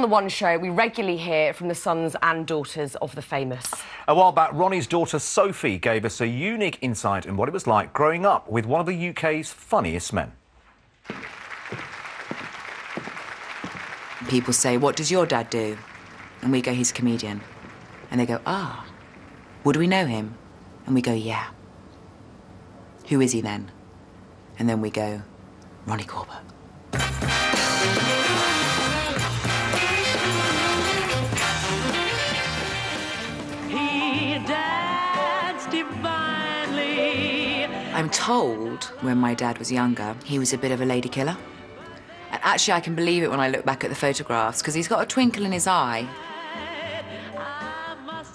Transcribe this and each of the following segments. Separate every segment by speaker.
Speaker 1: The One Show, we regularly hear from the sons and daughters of the famous.
Speaker 2: A while back, Ronnie's daughter Sophie gave us a unique insight in what it was like growing up with one of the UK's funniest men.
Speaker 3: People say, "What does your dad do?" And we go, "He's a comedian." And they go, "Ah, would we know him?" And we go, "Yeah." "Who is he then?" And then we go, "Ronnie Corbett."
Speaker 4: He danced divinely.
Speaker 3: I'm told when my dad was younger, he was a bit of a lady killer. And actually, I can believe it when I look back at the photographs, because he's got a twinkle in his eye.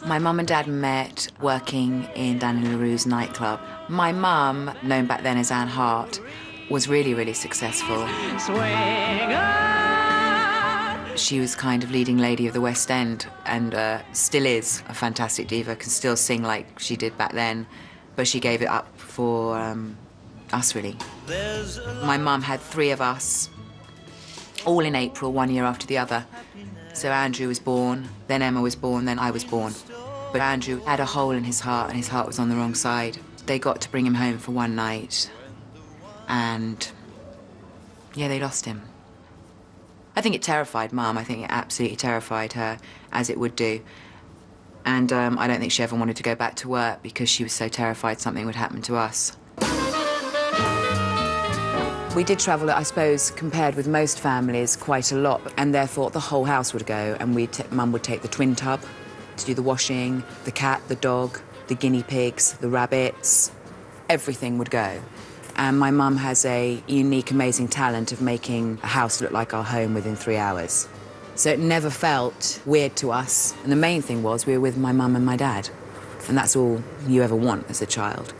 Speaker 3: My mum and dad met working in Danny LaRue's nightclub. My mum, known back then as Anne Hart, was really, really successful.
Speaker 4: Swing on.
Speaker 3: She was kind of leading lady of the West End and still is a fantastic diva, can still sing like she did back then, but she gave it up for us, really. My mum had 3 of us, all in April, 1 year after the other. So Andrew was born, then Emma was born, then I was born. But Andrew had a hole in his heart, and his heart was on the wrong side. They got to bring him home for one night, and yeah, they lost him. I think it terrified Mum. I think it absolutely terrified her, as it would do. And I don't think she ever wanted to go back to work because she was so terrified something would happen to us. We did travel, I suppose, compared with most families, quite a lot, and therefore the whole house would go, and Mum would take the twin tub to do the washing, the cat, the dog, the guinea pigs, the rabbits, everything would go. And my mum has a unique, amazing talent of making a house look like our home within 3 hours. So it never felt weird to us, and the main thing was we were with my mum and my dad, and that's all you ever want as a child.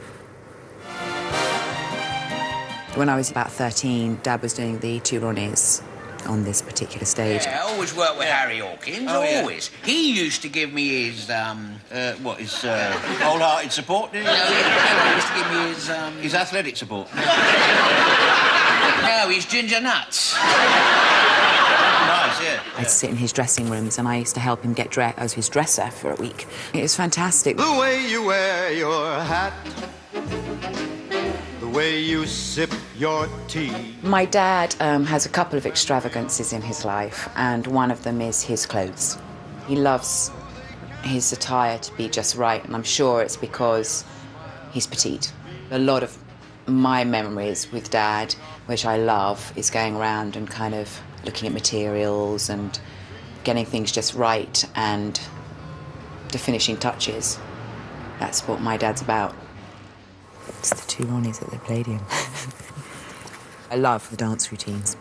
Speaker 3: When I was about 13, Dad was doing the 2 Ronnies on this particular stage.
Speaker 5: Yeah, I always worked with Harry Hawkins, always. Yeah. He used to give me his, wholehearted support, didn't he? No, he used to give me his athletic support. No, his ginger nuts. Nice, yeah.
Speaker 3: I'd sit in his dressing rooms and I used to help him get dressed. I was his dresser for a week. It was fantastic.
Speaker 6: The way you wear your hat, the way you sip your tea.
Speaker 3: My dad has a couple of extravagances in his life, and one of them is his clothes. He loves his attire to be just right, and I'm sure it's because he's petite. A lot of my memories with Dad, which I love, is going around and kind of looking at materials and getting things just right and the finishing touches. That's what my dad's about. It's the 2 Ronnies that they played in. I love the dance routines.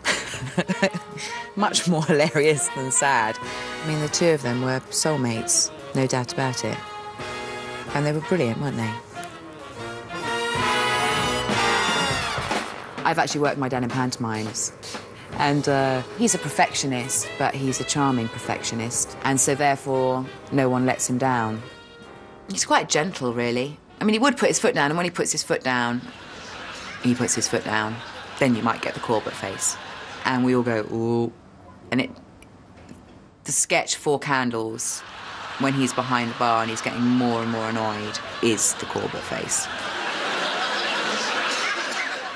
Speaker 3: Much more hilarious than sad. I mean, the 2 of them were soulmates, no doubt about it. And they were brilliant, weren't they? I've actually worked with my dad in pantomimes. And he's a perfectionist, but he's a charming perfectionist. And so, therefore, no one lets him down. He's quite gentle, really. I mean, he would put his foot down, and when he puts his foot down, then you might get the Corbett face. And we all go, ooh. And the sketch 4 Candles, when he's behind the bar and he's getting more and more annoyed, is the Corbett face.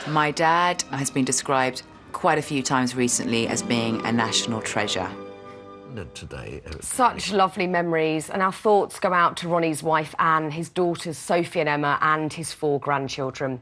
Speaker 3: My dad has been described quite a few times recently as being a national treasure.
Speaker 7: Today.
Speaker 1: Such lovely memories, and our thoughts go out to Ronnie's wife Anne, his daughters Sophie and Emma, and his 4 grandchildren.